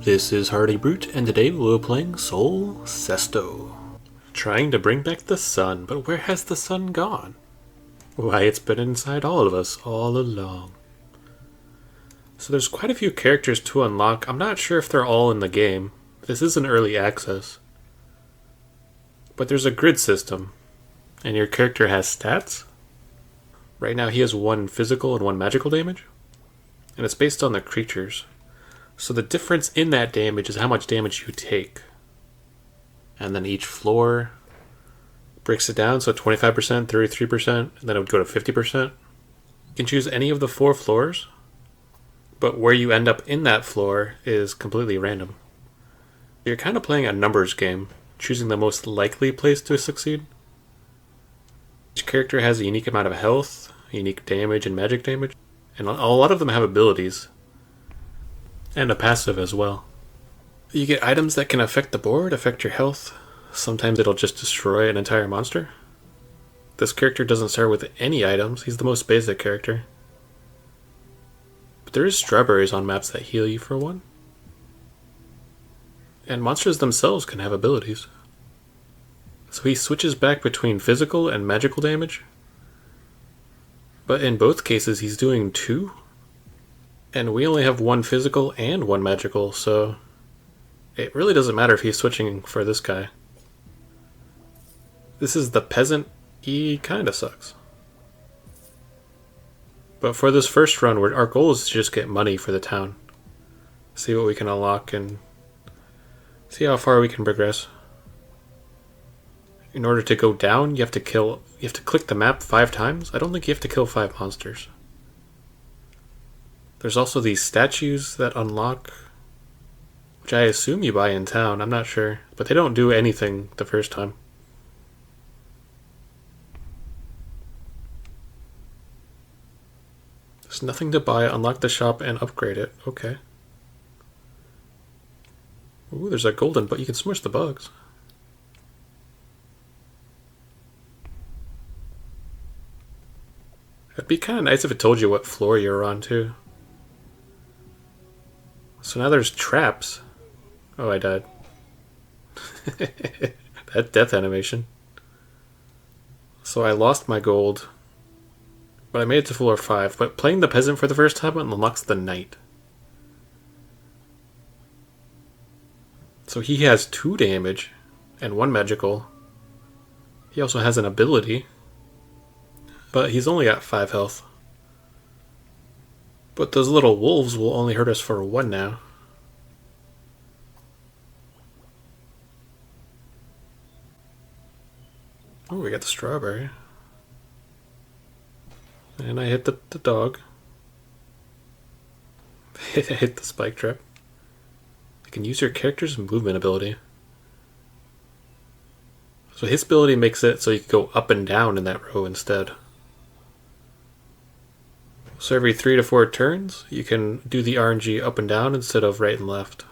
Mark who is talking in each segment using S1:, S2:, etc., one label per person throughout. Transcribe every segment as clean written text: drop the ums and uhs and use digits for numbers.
S1: This is Hardy Brute, and today we're playing Soul Cesto. Trying to bring back the sun, but where has the sun gone? Why, it's been inside all of us all along. So there's quite a few characters to unlock. I'm not sure if they're all in the game. This is an early access. But there's a grid system, and your character has stats. Right now he has 1 physical and 1 magical damage, and it's based on the creatures. So the difference in that damage is how much damage you take. And then each floor breaks it down, so 25%, 33%, and then it would go to 50%. You can choose any of the 4 floors, but where you end up in that floor is completely random. You're kind of playing a numbers game, choosing the most likely place to succeed. Each character has a unique amount of health, unique damage, and magic damage, and a lot of them have abilities. And a passive as well. You get items that can affect the board, affect your health. Sometimes it'll just destroy an entire monster. This character doesn't start with any items. He's the most basic character. But there is strawberries on maps that heal you for 1. And monsters themselves can have abilities. So he switches back between physical and magical damage. But in both cases he's doing 2. And we only have 1 physical and 1 magical, so it really doesn't matter if he's switching for this guy. This is the peasant. He kinda sucks. But for this first run, our goal is to just get money for the town. See what we can unlock and see how far we can progress. In order to go down, you have to click the map 5 times. I don't think you have to kill 5 monsters. There's also these statues that unlock, which I assume you buy in town, I'm not sure. But they don't do anything the first time. There's nothing to buy, unlock the shop, and upgrade it. Okay. Ooh, there's a golden, but you can smush the bugs. It'd be kind of nice if it told you what floor you're on, too. So now there's traps. Oh, I died. That death animation. So I lost my gold, but I made it to floor 5. But playing the peasant for the first time unlocks the knight. So he has 2 damage and 1 magical. He also has an ability, but he's only got 5 health. But those little wolves will only hurt us for 1 now. Oh, we got the strawberry. And I hit the dog. I hit the spike trap. You can use your character's movement ability. So his ability makes it so you can go up and down in that row instead. So every 3 to 4 turns, you can do the RNG up and down instead of right and left.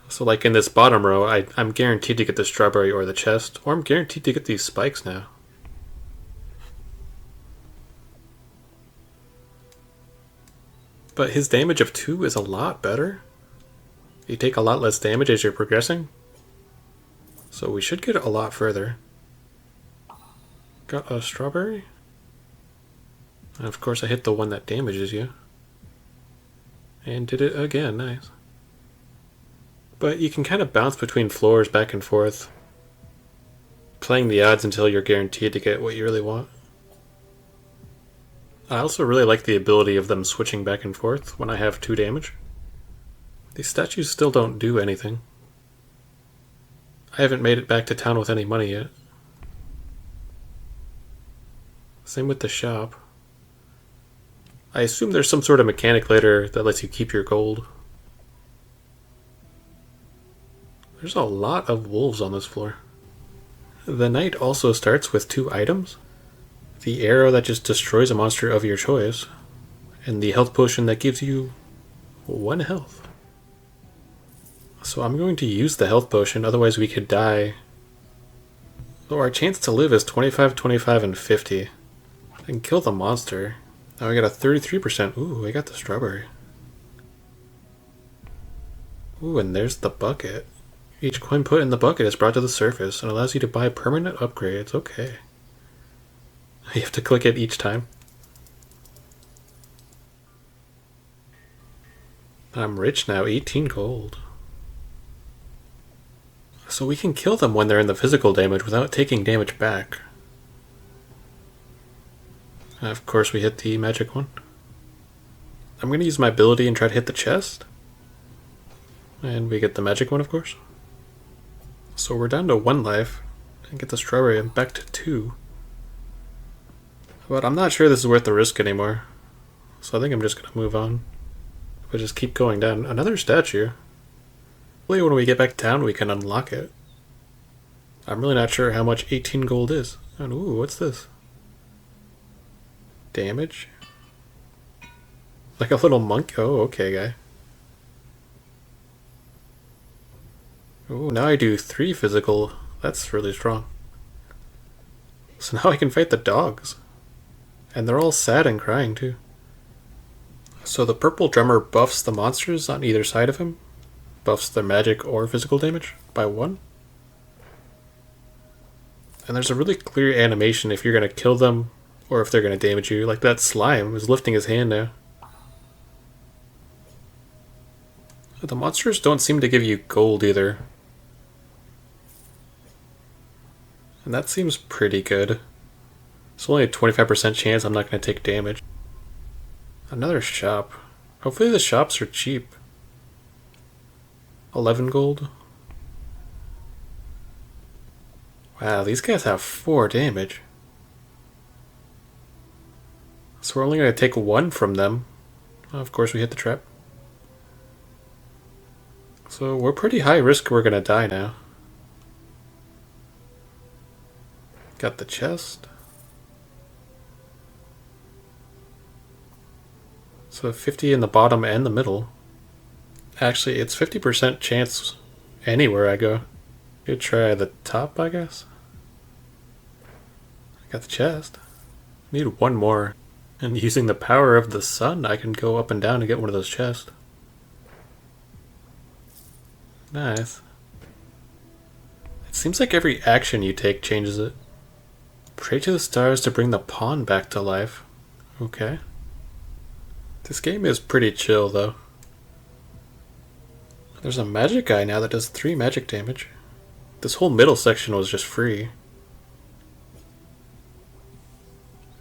S1: So like in this bottom row, I'm guaranteed to get the strawberry or the chest, or I'm guaranteed to get these spikes now. But his damage of 2 is a lot better. You take a lot less damage as you're progressing. So we should get a lot further. Got a strawberry? And of course I hit the one that damages you. And did it again, nice. But you can kind of bounce between floors back and forth, playing the odds until you're guaranteed to get what you really want. I also really like the ability of them switching back and forth when I have 2 damage. These statues still don't do anything. I haven't made it back to town with any money yet. Same with the shop. I assume there's some sort of mechanic later that lets you keep your gold. There's a lot of wolves on this floor. The knight also starts with 2 items. The arrow that just destroys a monster of your choice, and the health potion that gives you 1 health. So I'm going to use the health potion, otherwise we could die. So our chance to live is 25, 25, and 50. I can kill the monster. Now I got a 33%. Ooh, I got the strawberry. Ooh, and there's the bucket. Each coin put in the bucket is brought to the surface and allows you to buy permanent upgrades. Okay. You have to click it each time. I'm rich now, 18 gold. So we can kill them when they're in the physical damage without taking damage back. Of course we hit the magic one. I'm going to use my ability and try to hit the chest. And we get the magic one, of course. So we're down to 1 life. And get the strawberry and back to 2. But I'm not sure this is worth the risk anymore. So I think I'm just going to move on. But just keep going down. Another statue. Hopefully when we get back down we can unlock it. I'm really not sure how much 18 gold is. And ooh, what's this? Damage? Like a little monkey? Oh, okay, guy. Oh, now I do 3 physical. That's really strong. So now I can fight the dogs. And they're all sad and crying too. So the purple drummer buffs the monsters on either side of him. Buffs their magic or physical damage by 1. And there's a really clear animation if you're going to kill them or if they're going to damage you. Like that slime is lifting his hand now. The monsters don't seem to give you gold either. And that seems pretty good. It's only a 25% chance I'm not going to take damage. Another shop. Hopefully the shops are cheap. 11 gold. Wow, these guys have 4 damage. So we're only going to take 1 from them. Of course we hit the trap. So we're pretty high risk we're going to die now. Got the chest. So 50 in the bottom and the middle. Actually, it's 50% chance anywhere I go. Could try the top, I guess. Got the chest. Need 1 more. And using the power of the sun, I can go up and down to get one of those chests. Nice. It seems like every action you take changes it. Pray to the stars to bring the pawn back to life. Okay. This game is pretty chill, though. There's a magic guy now that does 3 magic damage. This whole middle section was just free.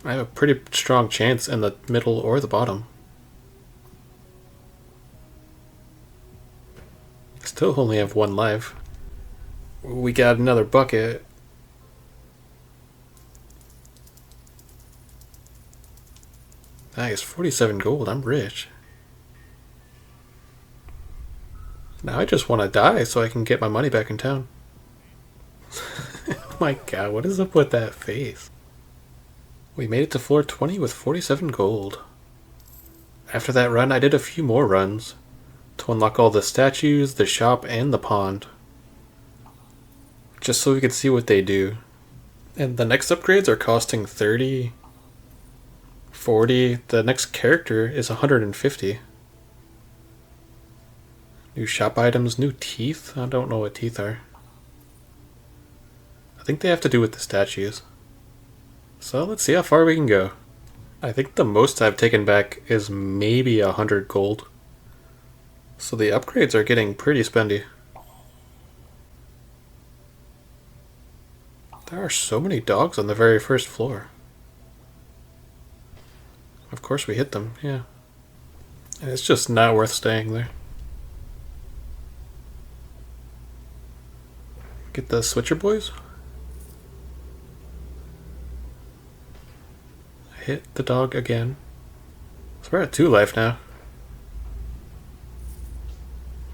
S1: I have a pretty strong chance in the middle or the bottom. Still only have 1 life. We got another bucket. Nice, 47 gold. I'm rich. Now I just want to die so I can get my money back in town. Oh my god, what is up with that face? We made it to floor 20 with 47 gold. After that run, I did a few more runs to unlock all the statues, the shop, and the pond. Just so we could see what they do. And the next upgrades are costing 30, 40. The next character is 150. New shop items, new teeth. I don't know what teeth are. I think they have to do with the statues. So let's see how far we can go. I think the most I've taken back is maybe 100 gold. So the upgrades are getting pretty spendy. There are so many dogs on the very first floor. Of course we hit them, yeah. And it's just not worth staying there. Get the switcher boys. Hit the dog again. So we're at 2 life now.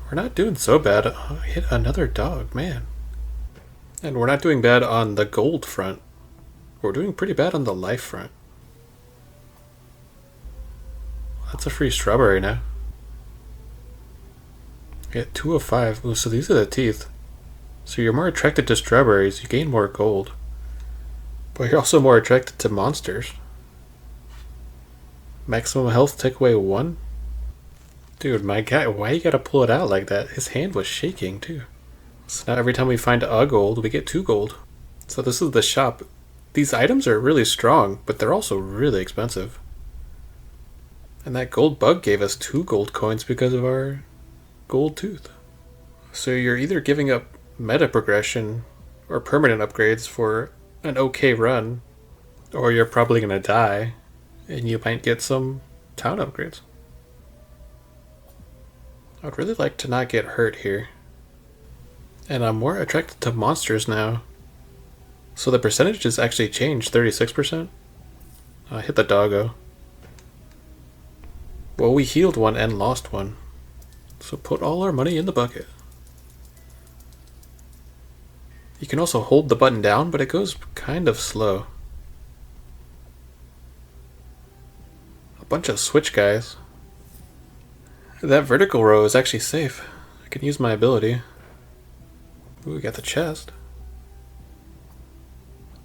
S1: We're not doing so bad. Hit another dog, man. And we're not doing bad on the gold front. We're doing pretty bad on the life front. That's a free strawberry now. Get 2 of 5. Ooh, so these are the teeth. So you're more attracted to strawberries, you gain more gold. But you're also more attracted to monsters. Maximum health, take away 1. Dude, my guy, why you gotta pull it out like that? His hand was shaking too. So now every time we find a gold, we get 2 gold. So this is the shop. These items are really strong, but they're also really expensive. And that gold bug gave us 2 gold coins because of our gold tooth. So you're either giving up meta progression or permanent upgrades for an okay run, or you're probably gonna die and you might get some town upgrades. I'd really like to not get hurt here. And I'm more attracted to monsters now. So the percentages actually changed, 36%. I hit the doggo. Well, we healed one and lost one. So put all our money in the bucket. You can also hold the button down, but it goes kind of slow. A bunch of switch guys. That vertical row is actually safe. I can use my ability. Ooh, we got the chest.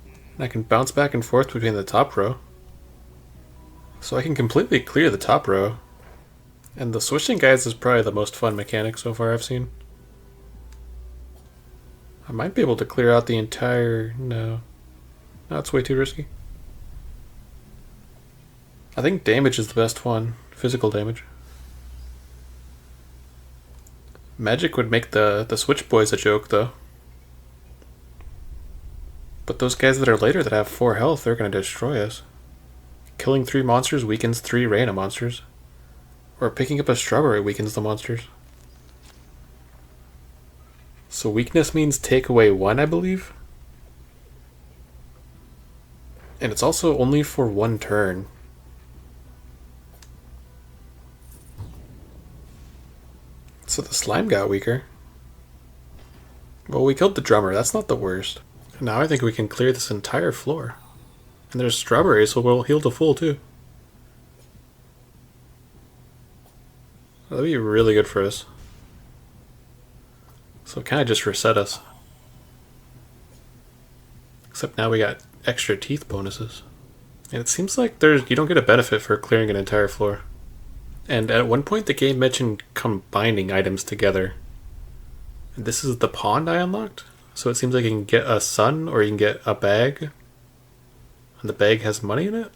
S1: And I can bounce back and forth between the top row. So I can completely clear the top row. And the switching guys is probably the most fun mechanic so far I've seen. I might be able to clear out the entire... No. That's way too risky. I think damage is the best one. Physical damage. Magic would make the switch boys a joke though. But those guys that are later that have 4 health, they're going to destroy us. Killing 3 monsters weakens 3 Reina monsters. Or picking up a strawberry weakens the monsters. So weakness means take away 1, I believe. And it's also only for 1 turn. So the slime got weaker. Well, we killed the drummer, that's not the worst. Now I think we can clear this entire floor. And there's strawberries, so we'll heal to full too. That'd be really good for us. So it kind of just reset us. Except now we got extra teeth bonuses. And it seems like you don't get a benefit for clearing an entire floor. And at one point the game mentioned combining items together. And this is the pond I unlocked. So it seems like you can get a sun or you can get a bag. And the bag has money in it?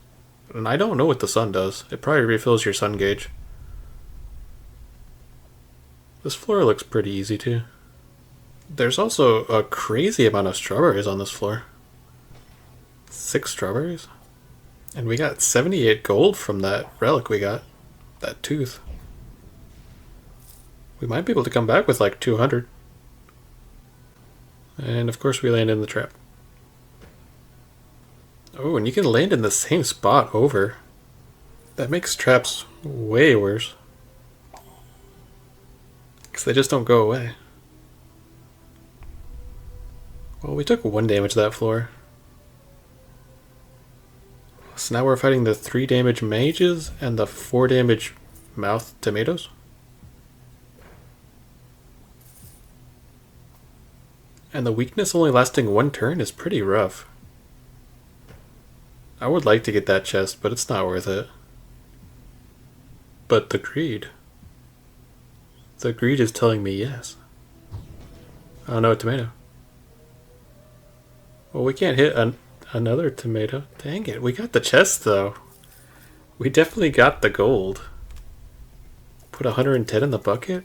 S1: And I don't know what the sun does. It probably refills your sun gauge. This floor looks pretty easy too. There's also a crazy amount of strawberries on this floor. 6 strawberries? And we got 78 gold from that relic we got. That tooth. We might be able to come back with like 200. And of course we land in the trap. Oh, and you can land in the same spot over. That makes traps way worse. Because they just don't go away. Well, we took 1 damage to that floor. So now we're fighting the 3 damage mages and the 4 damage mouth tomatoes. And the weakness only lasting 1 turn is pretty rough. I would like to get that chest, but it's not worth it. But the greed. The greed is telling me yes. Oh no, a tomato. Well, we can't hit another tomato. Dang it, we got the chest though. We definitely got the gold. Put 110 in the bucket?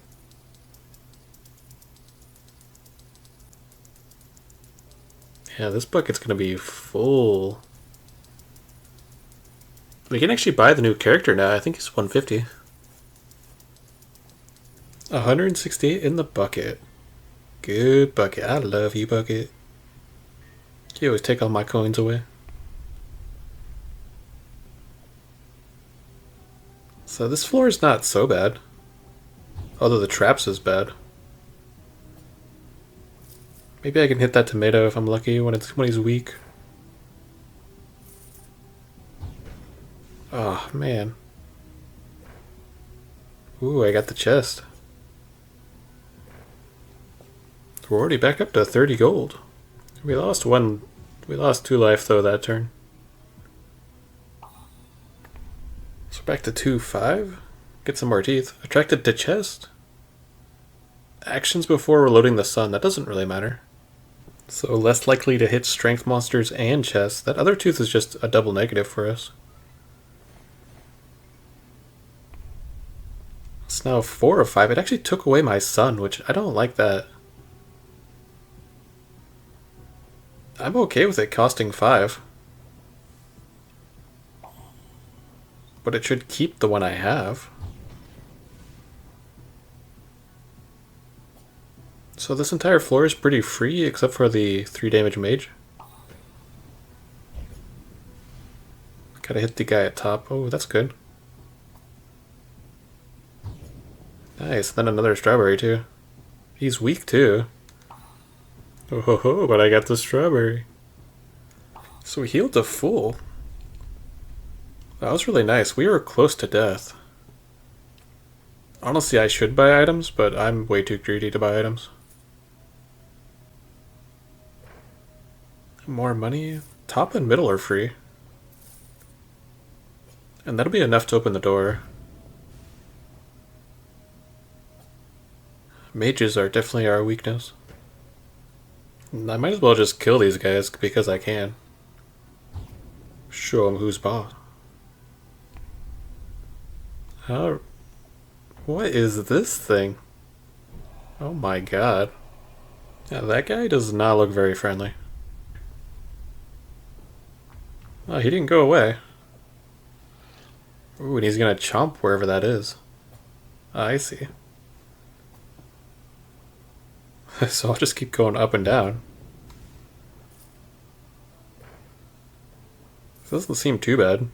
S1: Yeah, this bucket's gonna be full. We can actually buy the new character now. I think he's 150. 168 in the bucket. Good bucket. I love you, bucket. You always take all my coins away. So this floor is not so bad. Although the traps is bad. Maybe I can hit that tomato if I'm lucky when he's weak. Oh man. Ooh, I got the chest. We're already back up to 30 gold. We lost 2 life though that turn. So back to 2-5. Get some more teeth. Attracted to chest? Actions before loading the sun. That doesn't really matter. So less likely to hit strength monsters and chest. That other tooth is just a double negative for us. It's now 4 of 5. It actually took away my sun, which I don't like that. I'm okay with it costing 5. But it should keep the one I have. So this entire floor is pretty free, except for the 3 damage mage. Gotta hit the guy at top. Oh, that's good. Nice, then another strawberry too. He's weak too. Oh ho ho, but I got the strawberry. So we healed to full. That was really nice. We were close to death. Honestly, I should buy items, but I'm way too greedy to buy items. More money. Top and middle are free. And that'll be enough to open the door. Mages are definitely our weakness. I might as well just kill these guys because I can. Show them who's boss. What is this thing? Oh my god. Yeah, that guy does not look very friendly. Oh, he didn't go away. Ooh, and he's gonna chomp wherever that is. I see. So I'll just keep going up and down. This doesn't seem too bad.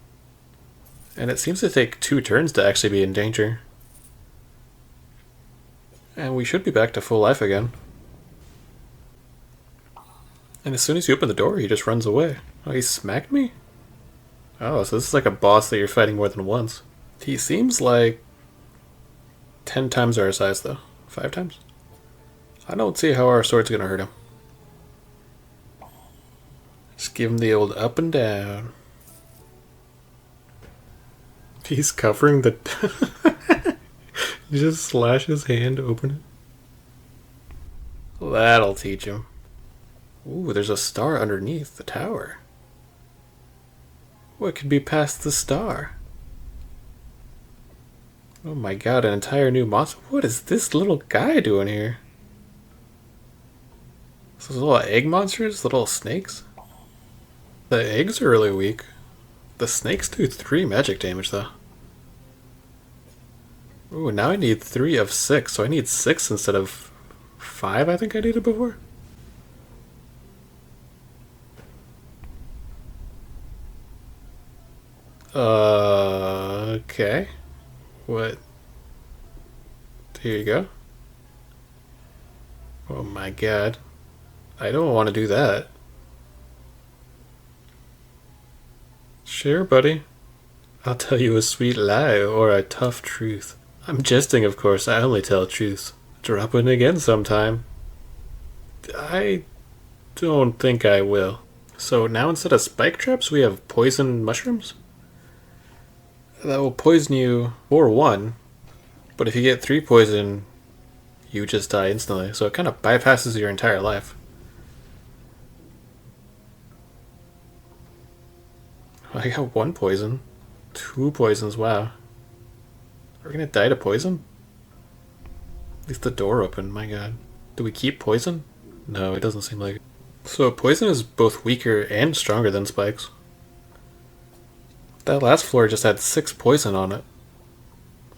S1: And it seems to take 2 turns to actually be in danger. And we should be back to full life again. And as soon as you open the door, he just runs away. Oh, he smacked me? Oh, so this is like a boss that you're fighting more than once. He seems like 10 times our size though. 5 times? I don't see how our sword's gonna hurt him. Just give him the old up and down. He's covering the... You just slash his hand to open it. That'll teach him. Ooh, there's a star underneath the tower. What could be past the star? Oh my god, an entire new monster. What is this little guy doing here? Those little egg monsters? Little snakes? The eggs are really weak. The snakes do 3 magic damage though. Ooh, now I need 3 of 6, so I need 6 instead of 5 I think I needed before. Okay. What? Here you go. Oh my god. I don't want to do that. Sure, buddy. I'll tell you a sweet lie or a tough truth. I'm jesting, of course. I only tell truths. Drop in again sometime. I don't think I will. So now instead of spike traps, we have poison mushrooms? That will poison you for 1, but if you get 3 poison, you just die instantly. So it kind of bypasses your entire life. I got 1 poison. 2 poisons, wow. Are we gonna die to poison? At least the door opened, my god. Do we keep poison? No, it doesn't seem like it. So poison is both weaker and stronger than spikes. That last floor just had 6 poison on it.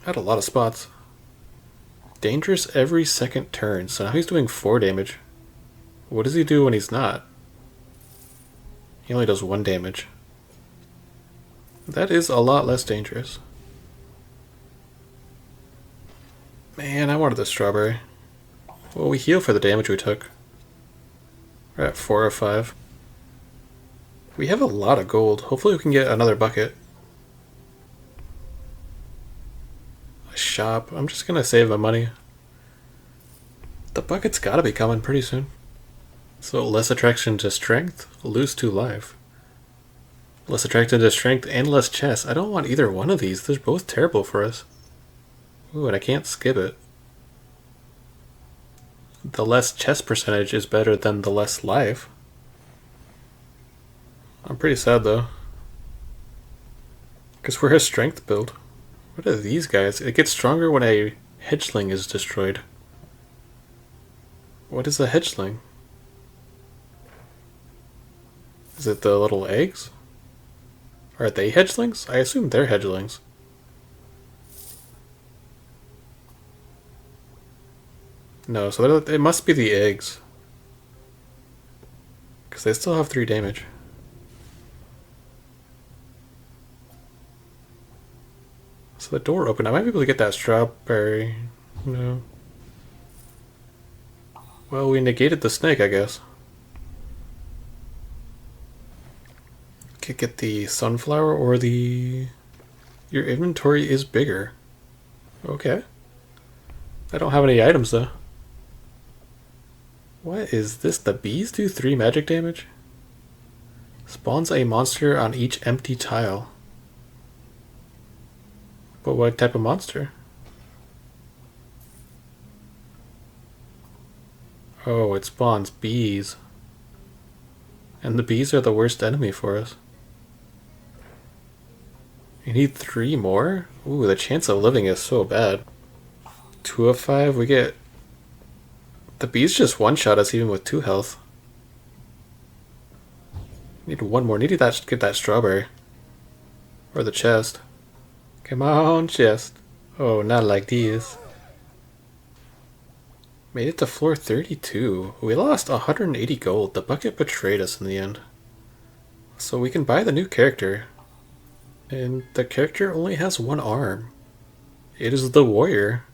S1: Had a lot of spots. Dangerous every second turn, so now he's doing 4 damage. What does he do when he's not? He only does 1 damage. That is a lot less dangerous. Man, I wanted the strawberry. Well, we heal for the damage we took. We're at 4 of 5. We have a lot of gold. Hopefully we can get another bucket. A shop. I'm just gonna save my money. The bucket's gotta be coming pretty soon. So less attraction to strength, lose 2 life. Less attracted to strength and less chest. I don't want either one of these. They're both terrible for us. Ooh, and I can't skip it. The less chest percentage is better than the less life. I'm pretty sad though. Because we're a strength build. What are these guys? It gets stronger when a hedgeling is destroyed. What is a hedgeling? Is it the little eggs? Are they hedgelings? I assume they're hedgelings. No, so it must be the eggs. Because they still have 3 damage. So the door opened. I might be able to get that strawberry. No. Well, we negated the snake, I guess. Could get the sunflower or the... Your inventory is bigger. Okay. I don't have any items though. What is this? The bees do 3 magic damage? Spawns a monster on each empty tile. But what type of monster? Oh, it spawns bees. And the bees are the worst enemy for us. You need 3 more? Ooh, the chance of living is so bad. 2 of 5, we get... The bees just one-shot us even with 2 health. Need 1 more. Need to get that strawberry. Or the chest. Come on, chest. Oh, not like these. Made it to floor 32. We lost 180 gold. The bucket betrayed us in the end. So we can buy the new character. And the character only has 1 arm. It is the warrior.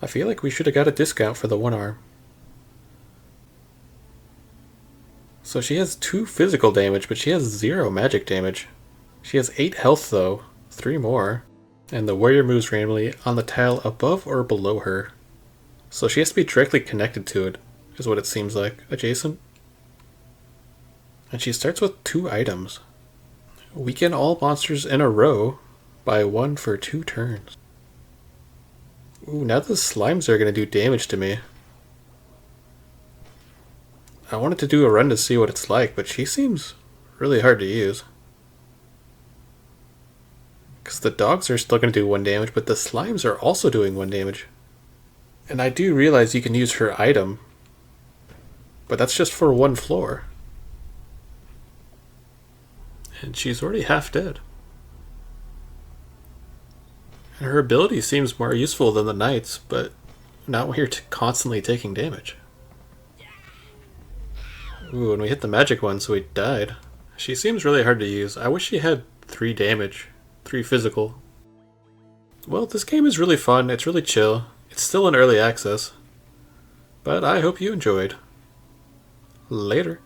S1: I feel like we should have got a discount for the 1 arm. So she has 2 physical damage, but she has 0 magic damage. She has 8 health though. 3 more. And the warrior moves randomly on the tile above or below her. So she has to be directly connected to it, is what it seems like. Adjacent. And she starts with 2 items. Weaken all monsters in a row by 1 for 2 turns. Ooh, now the slimes are going to do damage to me. I wanted to do a run to see what it's like, but she seems really hard to use. Because the dogs are still going to do 1 damage, but the slimes are also doing 1 damage. And I do realize you can use her item, but that's just for 1 floor. And she's already half dead. And her ability seems more useful than the knight's, but not when you're constantly taking damage. Ooh, and we hit the magic one, so we died. She seems really hard to use. I wish she had 3 damage. 3 physical. Well, this game is really fun. It's really chill. It's still in early access. But I hope you enjoyed. Later.